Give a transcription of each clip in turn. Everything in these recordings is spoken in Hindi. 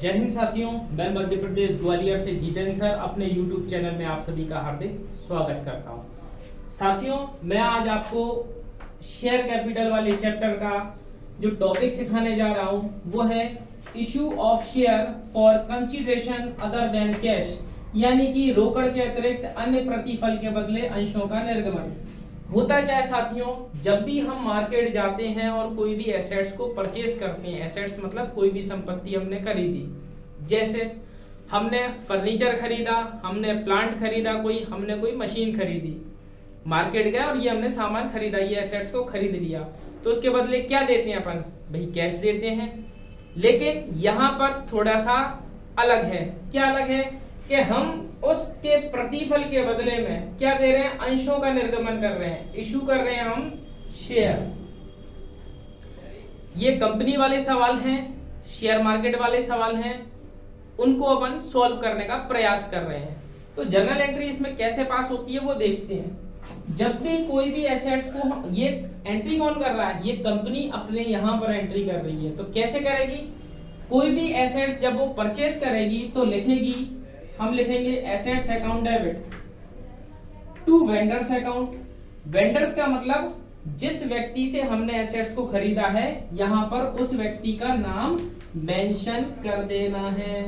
जय हिंद साथियों, मैं मध्य प्रदेश ग्वालियर से जितेंद्र सर अपने YouTube चैनल में आप सभी का हार्दिक स्वागत करता हूं। साथियों, मैं आज आपको शेयर कैपिटल वाले चैप्टर का जो टॉपिक सिखाने जा रहा हूं वो है issue of share for consideration other than cash, यानी कि रोकड़ के अतिरिक्त अन्य प्रतिफल के बदले अंशों का निर्गमन। होता क्या है साथियों, जब भी हम मार्केट जाते हैं और कोई भी एसेट्स को परचेज करते हैं, एसेट्स मतलब कोई भी संपत्ति हमने खरीदी, जैसे हमने फर्नीचर खरीदा, हमने प्लांट खरीदा, हमने कोई मशीन खरीदी, मार्केट गए और ये हमने सामान खरीदा, ये एसेट्स को खरीद लिया, तो उसके बदले क्या देते हैं अपन? भाई कैश देते हैं। लेकिन यहाँ पर थोड़ा सा अलग है। क्या अलग है कि हम उसके प्रतिफल के बदले में क्या दे रहे हैं? अंशों का निर्गमन कर रहे हैं, इशू कर रहे हैं हम शेयर। ये कंपनी वाले सवाल हैं, शेयर मार्केट वाले सवाल हैं, उनको अपन सॉल्व करने का प्रयास कर रहे हैं। तो जर्नल एंट्री इसमें कैसे पास होती है वो देखते हैं। जब भी कोई भी एसेट्स को, ये एंट्री कौन कर रहा है? ये कंपनी अपने यहां पर एंट्री कर रही है। तो कैसे करेगी? कोई भी एसेट्स जब वो परचेज करेगी तो लिखेगी, हम लिखेंगे assets account debit to vendors account. Vendors का मतलब जिस व्यक्ति से हमने एसेट्स को खरीदा है, यहां पर उस व्यक्ति का नाम मेंशन कर देना है।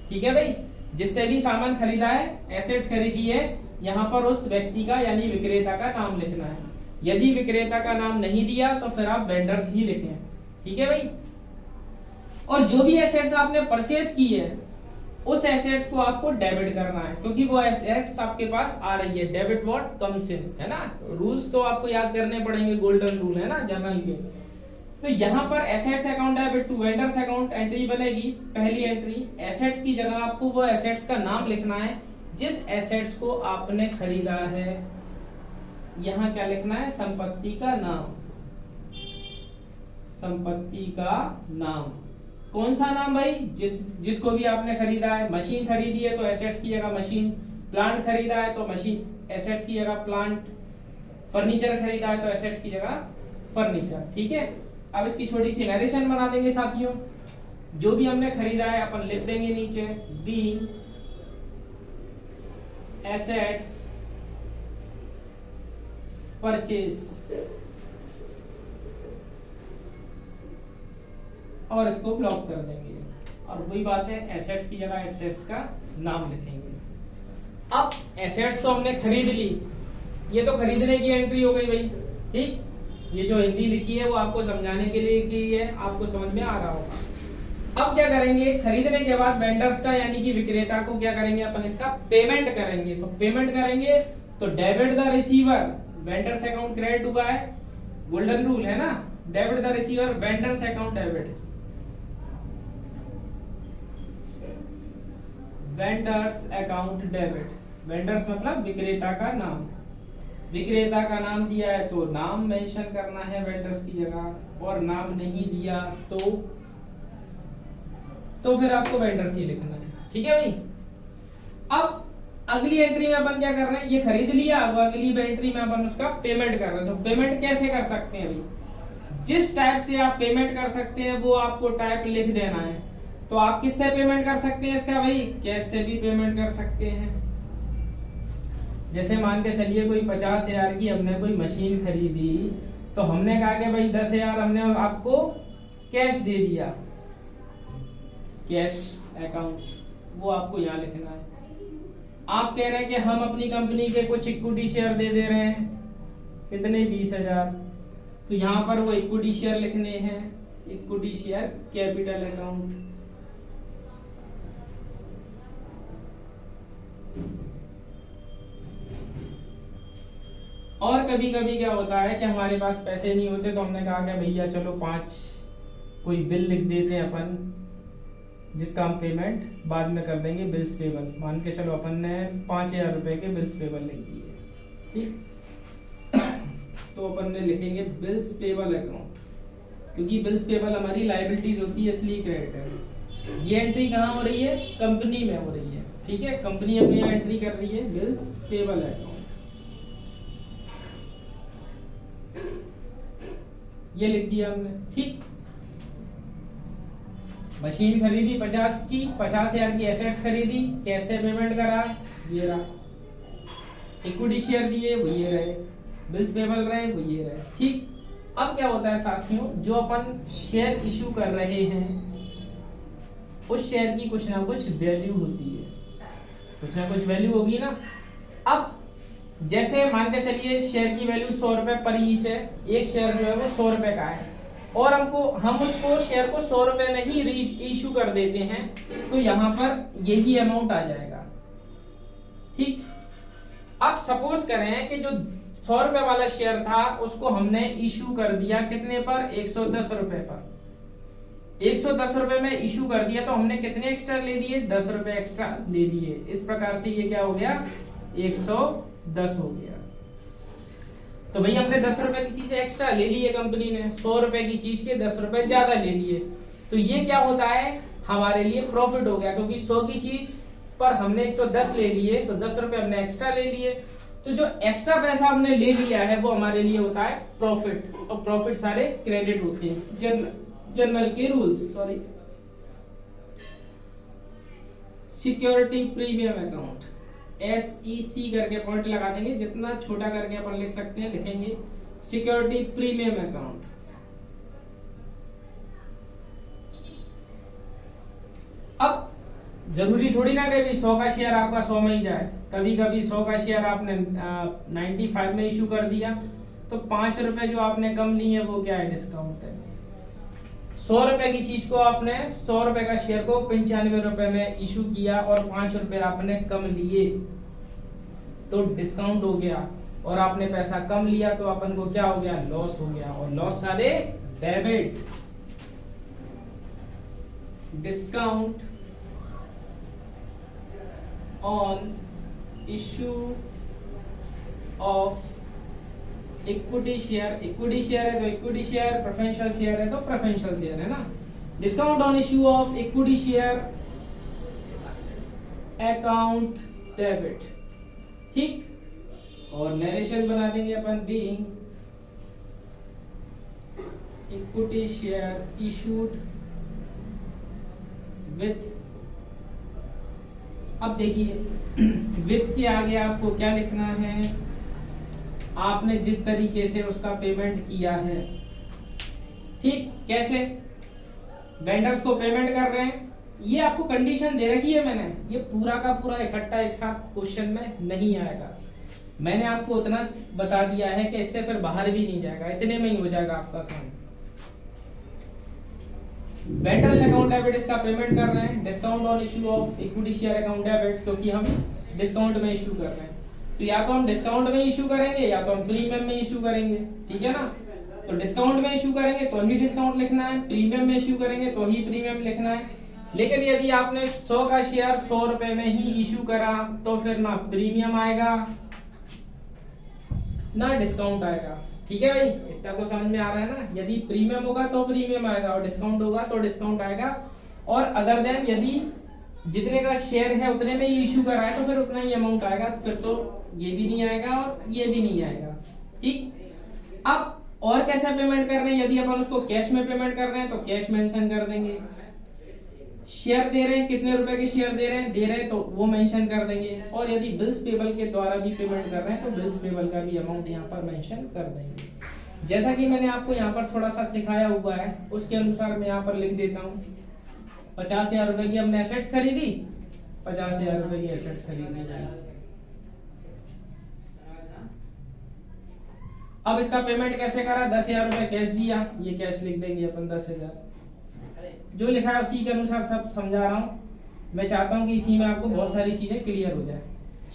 ठीक है भाई, जिससे भी सामान खरीदा है, एसेट्स खरीदी है, यहां पर उस व्यक्ति का यानी विक्रेता का नाम लिखना है। यदि विक्रेता का नाम नहीं दिया तो फिर आप वेंडर्स ही लिखें। ठीक है भाई। और जो भी एसेट्स आपने परचेज की है उस एसेट्स को आपको डेबिट करना है, क्योंकि वो एसेट्स आपके पास आ रही है। डेबिट व्हाट कम्स इन, है ना। रूल्स तो आपको याद करने पड़ेंगे, गोल्डन रूल है ना जर्नल के। तो यहाँ पर assets account debit to vendors account entry बनेगी। पहली एंट्री, एसेट्स की जगह आपको वो एसेट्स का नाम लिखना है जिस एसेट्स को आपने खरीदा है। यहाँ क्या लिखना है? संपत्ति का नाम। संपत्ति का नाम कौन सा नाम भाई? जिसको भी आपने खरीदा है। मशीन खरीदी है तो एसेट्स की जगह मशीन, प्लांट खरीदा है तो मशीन, एसेट्स की जगह प्लांट, फर्नीचर खरीदा है तो एसेट्स की जगह फर्नीचर। ठीक है। अब इसकी छोटी सी नरेशन बना देंगे साथियों। जो भी हमने खरीदा है अपन लिख देंगे नीचे, बीइंग एसेट्स परचेज, और इसको ब्लॉक कर देंगे। और वही बात है, एसेट्स की जगह एसेट्स का नाम लिखेंगे। अब एसेट्स तो हमने खरीद ली, ये तो खरीदने की एंट्री हो गई भाई। ठीक, ये जो हिंदी लिखी है वो आपको समझाने के लिए की है, आपको समझ में आ रहा होगा। अब क्या करेंगे? खरीदने के बाद वेंडर्स का यानी कि विक्रेता को क्या करेंगे? अपन इसका पेमेंट करेंगे। तो पेमेंट करेंगे तो debit the receiver, vendors account credit हुआ है, गोल्डन रूल है ना। Debit the receiver, vendors account debit, vendors account debit. Vendors मतलब विक्रेता का नाम। विक्रेता का नाम दिया है तो नाम मेंशन करना है वेंडर्स की जगह, और नाम नहीं दिया तो फिर आपको वेंडर्स ही लिखना है। ठीक है भाई। अब अगली एंट्री में अपन क्या कर रहे हैं? ये खरीद लिया, अब अगली एंट्री में अपन उसका पेमेंट कर रहे हैं। तो पेमेंट कैसे कर सकते हैं भाई? जिस टाइप से आप पेमेंट कर सकते हैं वो आपको टाइप लिख देना है। तो आप किससे पेमेंट कर सकते हैं इसका भाई? कैश से भी पेमेंट कर सकते हैं। जैसे मान के चलिए कोई 50,000 की हमने कोई मशीन खरीदी, तो हमने कहा कि भाई 10,000 हमने आपको कैश दे दिया, कैश अकाउंट, वो आपको यहाँ लिखना है। आप कह रहे हैं कि हम अपनी कंपनी के कुछ इक्विटी शेयर दे रहे हैं, कितने? 20,000। तो यहाँ पर वो इक्विटी शेयर लिखने हैं, इक्विटी शेयर कैपिटल अकाउंट। और कभी कभी क्या होता है कि हमारे पास पैसे नहीं होते, तो हमने कहा कि भैया चलो 5 कोई बिल लिख देते हैं अपन, जिसका हम पेमेंट बाद में कर देंगे, बिल्स पेबल। मान के चलो अपन ने 5,000 रुपए के बिल्स पेबल लिख दिए। ठीक, तो अपन ने लिखेंगे बिल्स पेबल अकाउंट, क्योंकि बिल्स पेबल हमारी लायबिलिटीज होती है, इसलिए क्रेडिट है। ये एंट्री कहाँ हो रही है? कंपनी में हो रही है। ठीक है, कंपनी अपनी एंट्री कर रही है बिल्स पेबल अकाउंट। ये लिख दिया हमने। ठीक, मशीन खरीदी 50 की, 50,000 की एसेट्स खरीदी, कैसे पेमेंट करा, ये रहा, इक्विटी शेयर दिए वो ये रहे, बिल्स पेबल रहे वो ये रहे। ठीक, अब क्या होता है साथियों, जो अपन शेयर इशू कर रहे हैं उस शेयर की कुछ ना कुछ वैल्यू होती है, कुछ ना कुछ वैल्यू होगी ना। अब जैसे मान के चलिए शेयर की वैल्यू 100 रुपए पर ईच है, एक शेयर जो है वो 100 रुपए का है और हम उसको शेयर को 100 रुपए में ही इशू कर देते हैं, तो यहाँ पर यही अमाउंट आ जाएगा। ठीक, अब सपोज करें कि जो 100 रुपए वाला शेयर था उसको हमने इशू कर दिया कितने पर, 110 रुपए पर। 110 रुपए में इशू कर दिया तो हमने कितने एक्स्ट्रा ले लिए, 10 रुपए एक्स्ट्रा ले लिए। इस प्रकार से ये क्या हो गया, 110 हो गया। तो भाई हमने 10 रुपए किसी से एक्स्ट्रा ले लिए, कंपनी ने 100 रुपए की चीज के 10 रुपए ज्यादा ले लिए, तो ये क्या होता है, हमारे लिए प्रॉफिट हो गया, क्योंकि 100 की चीज पर हमने 110 ले लिए तो 10 रुपए हमने एक्स्ट्रा ले लिए, तो जो एक्स्ट्रा पैसा हमने ले लिया है वो हमारे लिए होता है प्रॉफिट, और प्रॉफिट सारे क्रेडिट होते हैं, जनरल के rules. Sorry, security premium account, SEC करके पॉइंट लगा देंगे, जितना छोटा करके अपन लिख सकते हैं लिखेंगे, सिक्योरिटी प्रीमियम अकाउंट। अब जरूरी थोड़ी ना कि 100 का शेयर आपका 100 में ही जाए, कभी कभी 100 का शेयर आपने 95 में इशू कर दिया तो 5 रुपए जो आपने कम लिए वो क्या है, डिस्काउंट है। 100 रुपए की चीज को आपने 100 रुपए का शेयर को 95 रुपए में इशू किया और 5 रुपए आपने कम लिए तो डिस्काउंट हो गया, और आपने पैसा कम लिया तो अपन को क्या हो गया, लॉस हो गया, और लॉस सारे debit. Discount on issue of equity share, equity share है तो इक्विटी शेयर, प्रेफरेंशियल शेयर है तो प्रेफरेंशियल शेयर, है ना। Discount on issue of equity share account debit. ठीक, और नरेशन बना देंगे अपन, being equity share issued with, अब देखिए विथ के आगे आपको क्या लिखना है, आपने जिस तरीके से उसका पेमेंट किया है। ठीक, कैसे वेंडर्स को पेमेंट कर रहे हैं, ये आपको कंडीशन दे रखी है मैंने, ये पूरा का पूरा इकट्ठा एक साथ क्वेश्चन में नहीं आएगा, मैंने आपको उतना बता दिया है कि इससे फिर बाहर भी नहीं जाएगा, इतने में ही हो जाएगा आपका काम। वेंडर्स अकाउंट डेबिट इसका पेमेंट कर रहे हैं, discount on issue of equity share account debit, क्योंकि हम डिस्काउंट में इशू कर रहे हैं, तो या तो हम डिस्काउंट में इशू करेंगे या तो हम प्रीमियम में इशू करेंगे। ठीक है ना, तो डिस्काउंट में इशू करेंगे तो ही डिस्काउंट लिखना है, प्रीमियम में इशू करेंगे तो ही प्रीमियम लिखना है। लेकिन यदि आपने 100 का शेयर 100 रुपए में ही इशू करा तो फिर ना प्रीमियम आएगा ना डिस्काउंट आएगा। ठीक है भाई, इतना तो समझ में आ रहा है ना। यदि प्रीमियम होगा तो प्रीमियम आएगा और डिस्काउंट होगा तो डिस्काउंट आएगा, और अदर देन यदि जितने का शेयर है उतने में ही इशू करा है तो फिर उतना ही अमाउंट आएगा, फिर तो ये भी नहीं आएगा और ये भी नहीं आएगा। ठीक, अब और कैसे पेमेंट कर रहे हैं, यदि अपन उसको कैश में पेमेंट कर रहे हैं तो कैश मेंशन कर देंगे, शेयर दे रहे हैं कितने रुपए के शेयर दे रहे हैं तो वो मेंशन कर देंगे, और यदि बिल्स पेबल के द्वारा भी पेमेंट कर रहे हैं तो बिल्स पेबल का भी अमाउंट यहाँ पर मेंशन कर देंगे। जैसा कि मैंने आपको यहाँ पर थोड़ा सा सिखाया हुआ है उसके अनुसार मैं यहाँ पर लिख देता हूँ। 50,000 रुपए की हमने एसेट्स खरीदी, 50,000 रुपए की एसेट्स खरीदी। अब इसका पेमेंट कैसे करा, 10,000 रुपए कैश दिया, ये कैश लिख देंगे अपन 10,000, जो लिखा है उसी के अनुसार सब समझा रहा हूँ। मैं चाहता हूँ कि इसी में आपको बहुत सारी चीजें क्लियर हो जाए।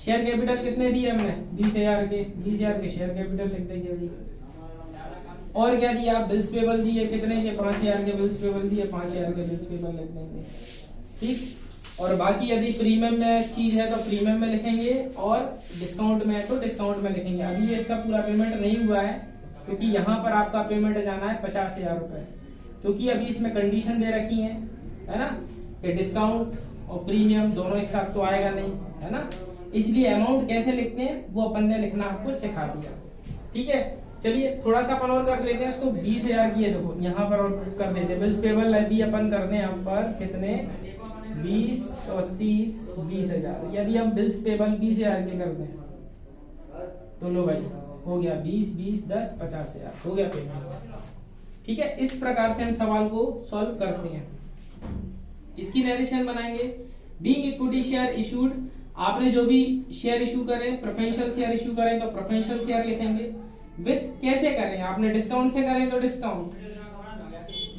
शेयर कैपिटल कितने दिए हमने, 20,000 के, 20,000 के शेयर कैपिटल लिख देंगे भाई। और क्या दिया, बिल्स पेबल दिए कितने के, 5,000 के बिल्स पेबल दिए, 5,000 के बिल्स पेबल लिख देंगे। ठीक, और बाकी यदि प्रीमियम में चीज है तो प्रीमियम में लिखेंगे और डिस्काउंट में है तो डिस्काउंट में लिखेंगे। अभी ये इसका पूरा पेमेंट नहीं हुआ है क्योंकि यहाँ पर आपका पेमेंट जाना है 50,000 रुपए, क्योंकि अभी इसमें कंडीशन दे रखी है ना, कि डिस्काउंट और प्रीमियम दोनों एक साथ तो आएगा नहीं, है ना। इसलिए अमाउंट कैसे लिखते हैं वो अपन ने लिखना आपको सिखा दिया। ठीक है, चलिए थोड़ा सा अपन और कर लेते हैं इसको। 20,000 की है, देखो यहाँ पर और कर देते हैं। बिल्स पेबल यदि अपन कर दें यहाँ पर कितने 20 और 30 20,000। यदि हम बिल्स पेबल 20,000 के कर दें तो लो भाई हो गया 20 20 10 50,000 हो गया पेमेंट। ठीक है, इस प्रकार से हम सवाल को सॉल्व करते हैं। इसकी नरेशन बनाएंगे। बीइंग इक्विटी शेयर इशूड, आपने जो भी शेयर इशू करें, प्रेफरेंशियल शेयर इशू करें तो प्रेफरेंशियल शेयर लिखेंगे। विथ कैसे करें, आपने डिस्काउंट से करें तो डिस्काउंट,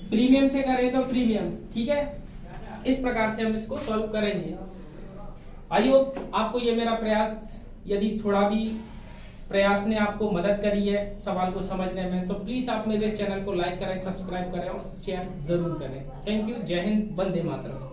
प्रीमियम से करें तो प्रीमियम। ठीक है, इस प्रकार से हम इसको सॉल्व करेंगे। आई होप आपको ये मेरा प्रयास, यदि थोड़ा भी प्रयास ने आपको मदद करी है सवाल को समझने में, तो प्लीज आप मेरे चैनल को लाइक करें, सब्सक्राइब करें और शेयर जरूर करें। Thank you. जय हिंद, वंदे मातरम।